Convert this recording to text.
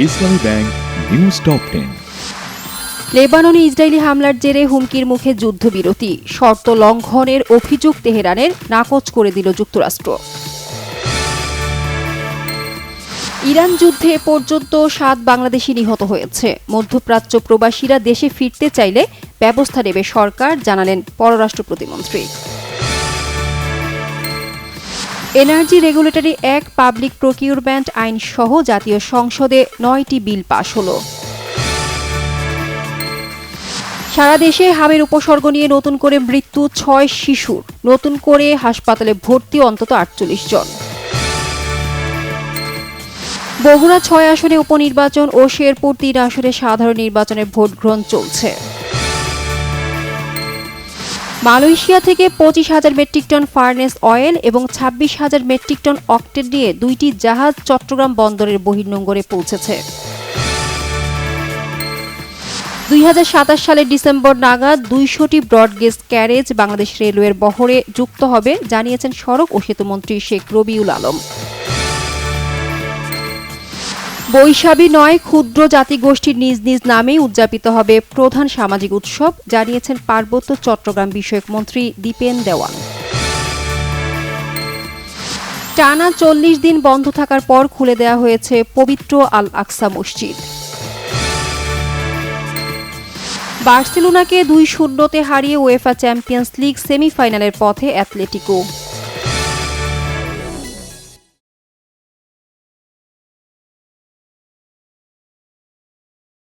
ইসলামী bank news top 10। লেবাননে Israeli হামলার জেরে হুমকির মুখে যুদ্ধবিরতি, শর্ত লঙ্ঘনের অভিযোগ তেহরানের নাকচ করে দিল যুক্তরাষ্ট্র। ইরান যুদ্ধে এ পর্যন্ত 7 বাংলাদেশি নিহত হয়েছে। মধ্যপ্রাচ্য প্রবাসীরা দেশে ফিরতে চাইলে ব্যবস্থা নেবে সরকার, জানালেন পররাষ্ট্র প্রতিমন্ত্রী। Energy regulatory act, public procurement আইন সহ জাতীয় সংসদে 9টি বিল পাশ হলো। সারা দেশে হামের উপসর্গ নিয়ে নতুন করে মৃত্যু 6 শিশুর, নতুন করে হাসপাতালে ভর্তি অন্তত 48 জন। বগুড়া 6 আসনে উপনির্বাচন ও শেরপুর 3 আসনে সাধারণ নির্বাচনের ভোট গ্রহণ চলছে। মালয়েশিয়া থেকে 25,000 মেট্রিক টন ফার্নেস অয়েল এবং 26,000 মেট্রিক টন অকটেন নিয়ে 2টি জাহাজ চট্টগ্রাম বন্দরের বহির্নোঙরে পৌঁছেছে। 2027 সালের ডিসেম্বর নাগাদ 200টি ব্রডগেজ ক্যারেজ বাংলাদেশ রেলওয়ের বহরে যুক্ত হবে, জানিয়েছেন সড়ক ও সেতুমন্ত্রী শেখ রবিউল আলম। বৈশাখী নয়, ক্ষুদ্র জাতিগোষ্ঠীর নিজ নিজ নামেই উদযাপিত হবে প্রধান সামাজিক উৎসব, জানিয়েছেন পার্বত্য চট্টগ্রাম বিষয়ক মন্ত্রী দীপেন দেওয়ান। টানা 40 দিন বন্ধ থাকার পর খুলে দেওয়া হয়েছে পবিত্র আল আকসা মসজিদ। বার্সেলোনাকে 2-0 হারিয়ে উয়েফা চ্যাম্পিয়ন্স লিগ সেমিফাইনালের পথে অ্যাটলেটিকো।